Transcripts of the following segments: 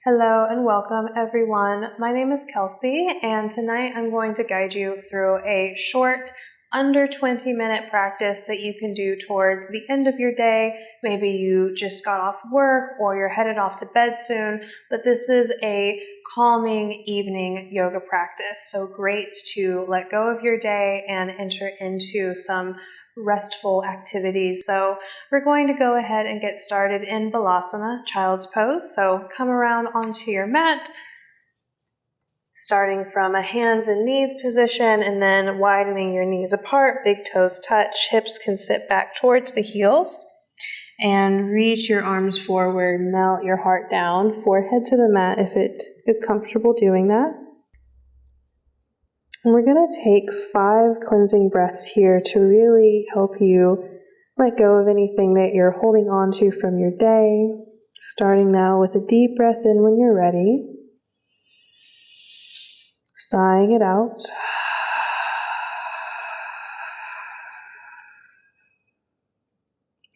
Hello and welcome everyone. My name is Kelsey and tonight I'm going to guide you through a short under 20-minute practice that you can do towards the end of your day. Maybe you just got off work or you're headed off to bed soon, but this is a calming evening yoga practice. So great to let go of your day and enter into some restful activities. So we're going to go ahead and get started in Balasana, child's pose. So come around onto your mat, starting from a hands and knees position and then widening your knees apart, big toes touch, hips can sit back towards the heels, and reach your arms forward, melt your heart down, forehead to the mat if it is comfortable doing that. And we're going to take 5 cleansing breaths here to really help you let go of anything that you're holding on to from your day. Starting now with a deep breath in when you're ready. Sighing it out.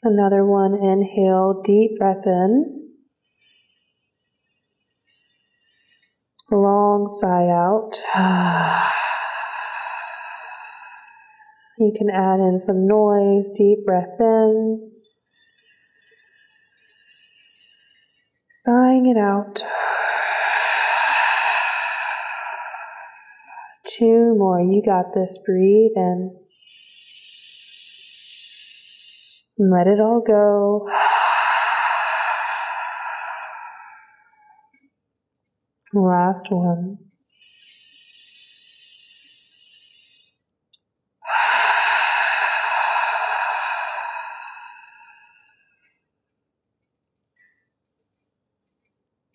Another one, inhale, deep breath in. Long sigh out. You can add in some noise, deep breath in. Sighing it out. 2 more, you got this, breathe in. And let it all go. Last one.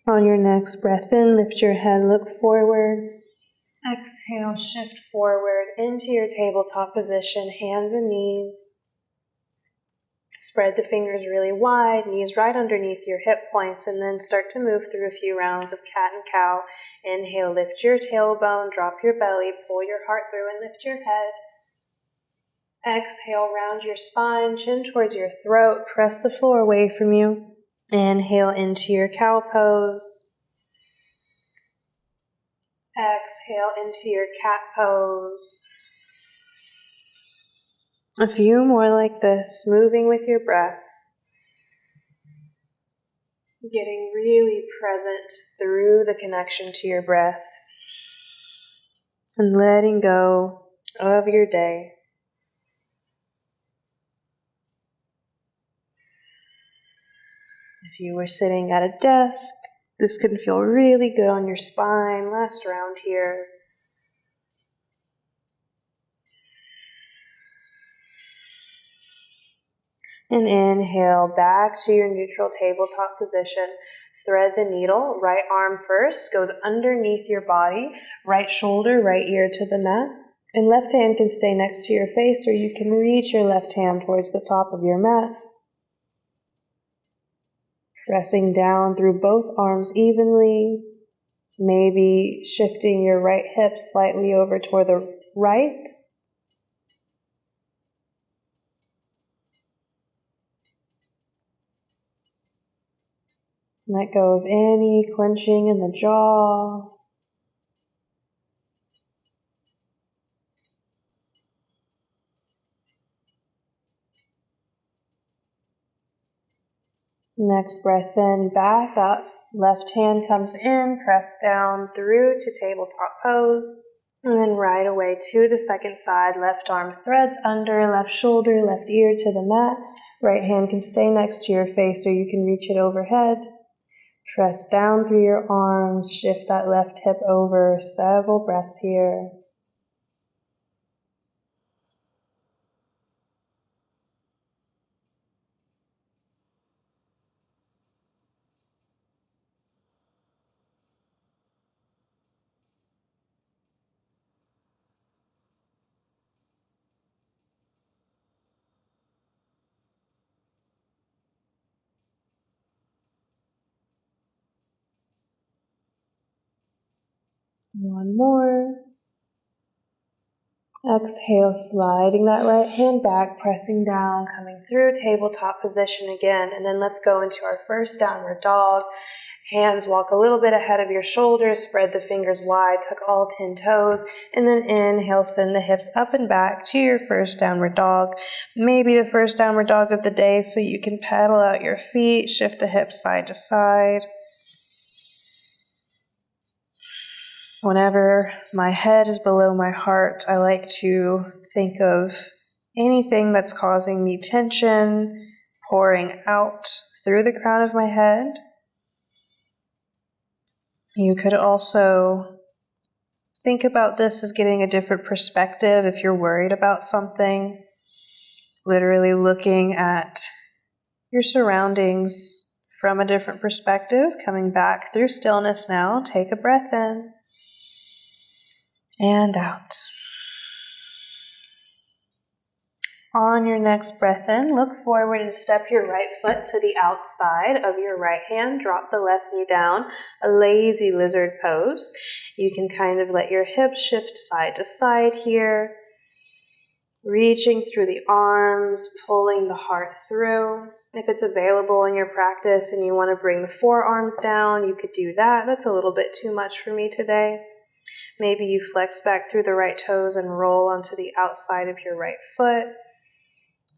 On your next breath in, lift your head, look forward. Exhale, shift forward into your tabletop position, hands and knees. Spread the fingers really wide, knees right underneath your hip points, and then start to move through a few rounds of cat and cow. Inhale, lift your tailbone, drop your belly, pull your heart through and lift your head. Exhale, round your spine, chin towards your throat, press the floor away from you. Inhale into your cow pose. Exhale into your cat pose. A few more like this, moving with your breath. Getting really present through the connection to your breath. And letting go of your day. If you were sitting at a desk, this can feel really good on your spine. Last round here. And inhale back to your neutral tabletop position. Thread the needle. Right arm first goes underneath your body. Right shoulder, right ear to the mat. And left hand can stay next to your face, or you can reach your left hand towards the top of your mat. Pressing down through both arms evenly. Maybe shifting your right hip slightly over toward the right. Let go of any clenching in the jaw. Next breath in, back up. Left hand comes in, press down through to tabletop pose. And then right away to the second side, left arm threads under, left shoulder, left ear to the mat. Right hand can stay next to your face or you can reach it overhead. Press down through your arms, shift that left hip over, several breaths here. One more. Exhale, sliding that right hand back, pressing down, coming through tabletop position again. And then let's go into our first downward dog. Hands walk a little bit ahead of your shoulders, spread the fingers wide, tuck all 10 toes, and then inhale, send the hips up and back to your first downward dog. Maybe the first downward dog of the day, so you can pedal out your feet, shift the hips side to side. Whenever my head is below my heart, I like to think of anything that's causing me tension pouring out through the crown of my head. You could also think about this as getting a different perspective if you're worried about something. Literally looking at your surroundings from a different perspective, coming back through stillness now. Take a breath in and out. On your next breath in, look forward and step your right foot to the outside of your right hand. Drop the left knee down, a lazy lizard pose. You can kind of let your hips shift side to side here. Reaching through the arms, pulling the heart through. If it's available in your practice and you want to bring the forearms down, you could do that. That's a little bit too much for me today. Maybe you flex back through the right toes and roll onto the outside of your right foot.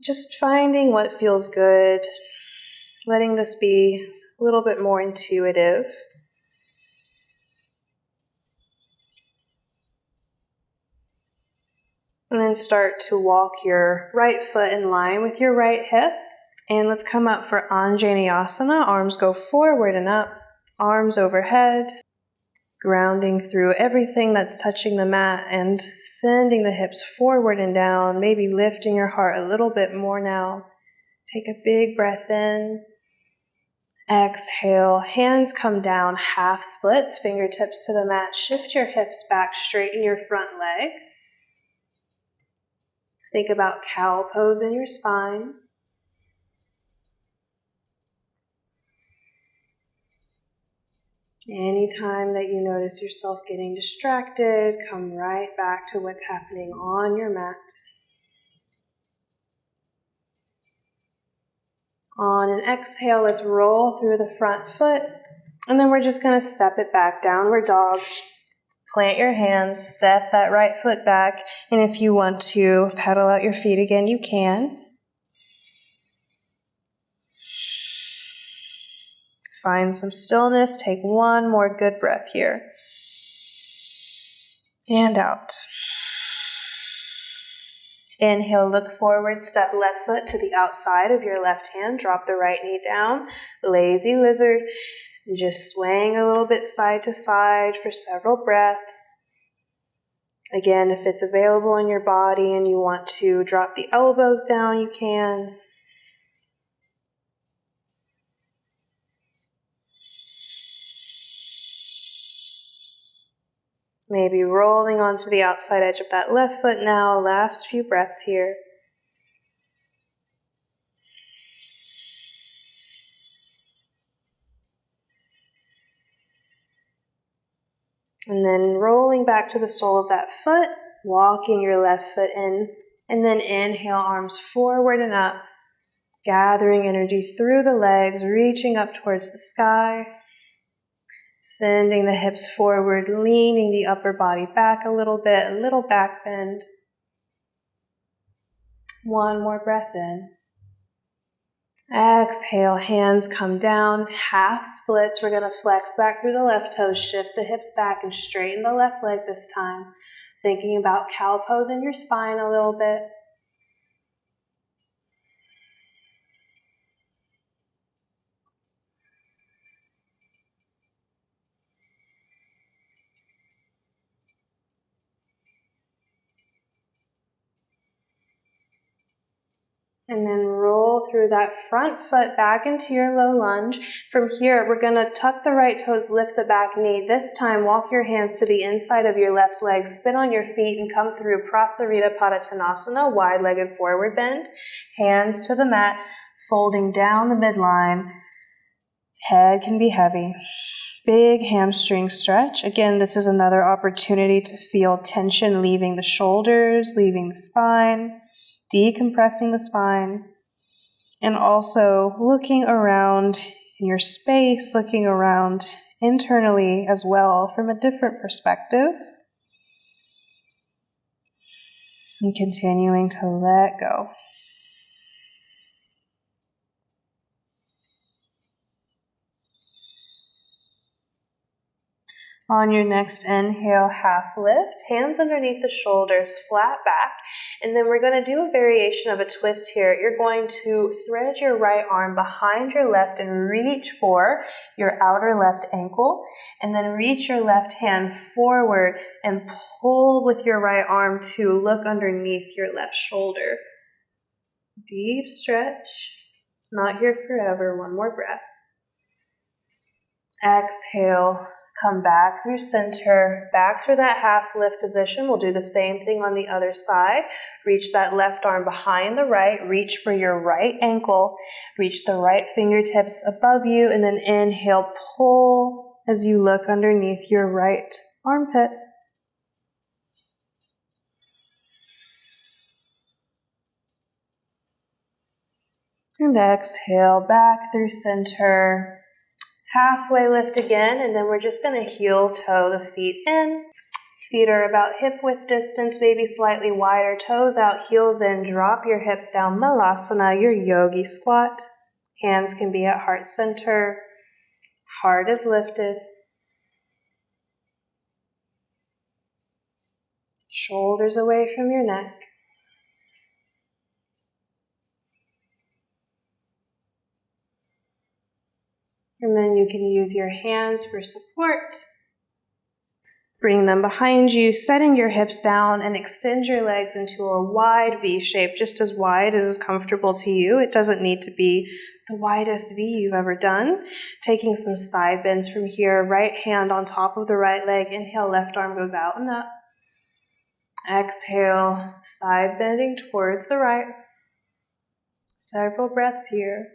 Just finding what feels good, letting this be a little bit more intuitive. And then start to walk your right foot in line with your right hip. And let's come up for Anjaneyasana. Arms go forward and up, arms overhead. Grounding through everything that's touching the mat and sending the hips forward and down, maybe lifting your heart a little bit more now. Take a big breath in. Exhale, hands come down, half splits, fingertips to the mat. Shift your hips back, straighten your front leg. Think about cow pose in your spine. Anytime that you notice yourself getting distracted, come right back to what's happening on your mat. On an exhale, let's roll through the front foot, and then we're just going to step it back, downward dog. Plant your hands, step that right foot back, and if you want to pedal out your feet again, you can. Find some stillness. Take one more good breath here. And out. Inhale, look forward, step left foot to the outside of your left hand. Drop the right knee down. Lazy lizard. Just swaying a little bit side to side for several breaths. Again, if it's available in your body and you want to drop the elbows down, you can. Maybe rolling onto the outside edge of that left foot now. Last few breaths here. And then rolling back to the sole of that foot, walking your left foot in, and then inhale, arms forward and up, gathering energy through the legs, reaching up towards the sky. Sending the hips forward, leaning the upper body back a little bit, a little back bend. One more breath in. Exhale, hands come down, half splits. We're going to flex back through the left toes, shift the hips back and straighten the left leg this time. Thinking about cow pose in your spine a little bit. And then roll through that front foot back into your low lunge. From here, we're going to tuck the right toes, lift the back knee. This time, walk your hands to the inside of your left leg, spin on your feet, and come through Prasarita Padottanasana, wide-legged forward bend. Hands to the mat, folding down the midline. Head can be heavy. Big hamstring stretch. Again, this is another opportunity to feel tension leaving the shoulders, leaving the spine. Decompressing the spine, and also looking around in your space, looking around internally as well from a different perspective. And continuing to let go. On your next inhale, half lift, hands underneath the shoulders, flat back, and then we're going to do a variation of a twist here. You're going to thread your right arm behind your left and reach for your outer left ankle, and then reach your left hand forward and pull with your right arm to look underneath your left shoulder. Deep stretch, not here forever, one more breath. Exhale. Come back through center, back through that half lift position. We'll do the same thing on the other side. Reach that left arm behind the right. Reach for your right ankle. Reach the right fingertips above you, and then inhale, pull as you look underneath your right armpit. And exhale, back through center. Halfway lift again, and then we're just going to heel toe the feet in. Feet are about hip width distance, maybe slightly wider. Toes out, heels in. Drop your hips down. Malasana, your yogi squat. Hands can be at heart center. Heart is lifted. Shoulders away from your neck. And then you can use your hands for support. Bring them behind you, setting your hips down, and extend your legs into a wide V shape, just as wide as is comfortable to you. It doesn't need to be the widest V you've ever done. Taking some side bends from here, right hand on top of the right leg. Inhale, left arm goes out and up. Exhale, side bending towards the right. Several breaths here.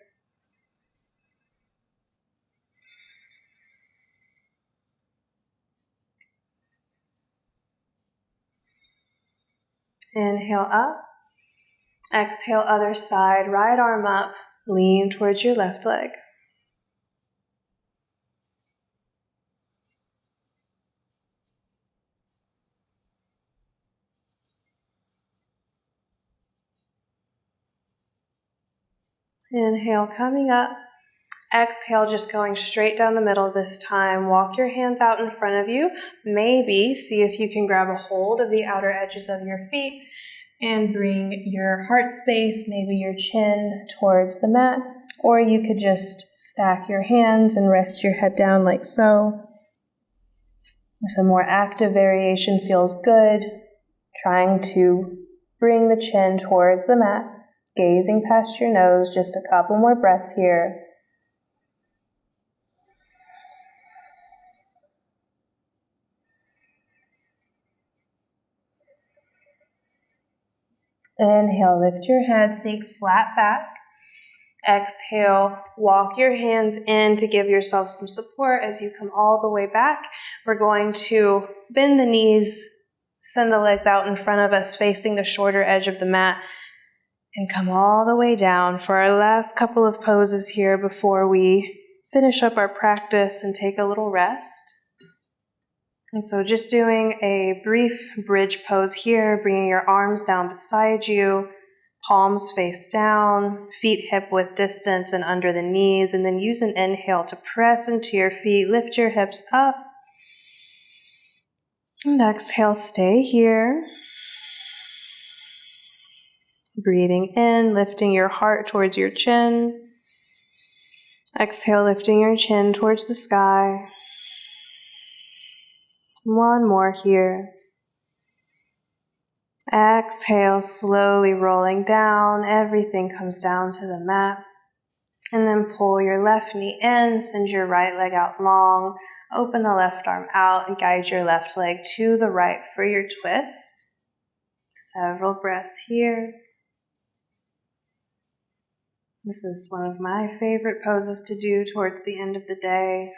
Inhale up. Exhale, other side, right arm up. Lean towards your left leg. Inhale, coming up. Exhale, just going straight down the middle this time. Walk your hands out in front of you. Maybe see if you can grab a hold of the outer edges of your feet and bring your heart space, maybe your chin towards the mat. Or you could just stack your hands and rest your head down like so. If a more active variation feels good, trying to bring the chin towards the mat, gazing past your nose, just a couple more breaths here. Inhale, lift your head, think flat back. Exhale, walk your hands in to give yourself some support as you come all the way back. We're going to bend the knees, send the legs out in front of us facing the shorter edge of the mat, and come all the way down for our last couple of poses here before we finish up our practice and take a little rest. And so just doing a brief bridge pose here, bringing your arms down beside you, palms face down, feet hip width distance and under the knees, and then use an inhale to press into your feet, lift your hips up, and exhale, stay here. Breathing in, lifting your heart towards your chin. Exhale, lifting your chin towards the sky. One more here. Exhale, slowly rolling down. Everything comes down to the mat. And then pull your left knee in, send your right leg out long. Open the left arm out and guide your left leg to the right for your twist. Several breaths here. This is one of my favorite poses to do towards the end of the day.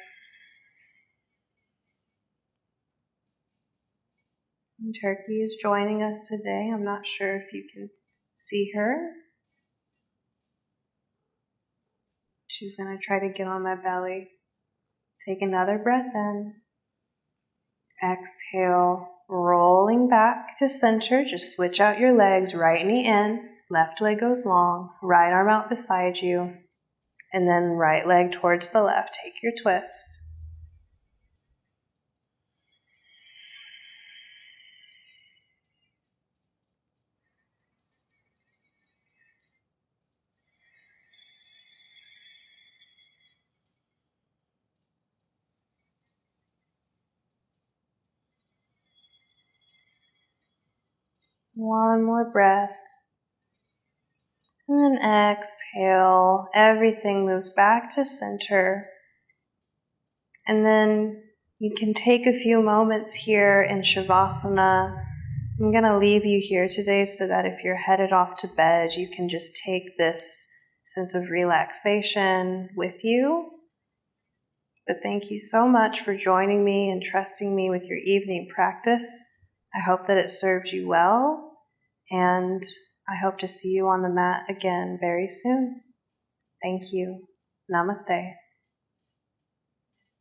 And Turkey is joining us today. I'm not sure if you can see her. She's going to try to get on my belly. Take another breath in. Exhale, rolling back to center. Just switch out your legs, right knee in, left leg goes long, right arm out beside you, and then right leg towards the left. Take your twist. One more breath. And then exhale. Everything moves back to center. And then you can take a few moments here in Shavasana. I'm going to leave you here today so that if you're headed off to bed, you can just take this sense of relaxation with you. But thank you so much for joining me and trusting me with your evening practice. I hope that it served you well, and I hope to see you on the mat again very soon. Thank you. Namaste.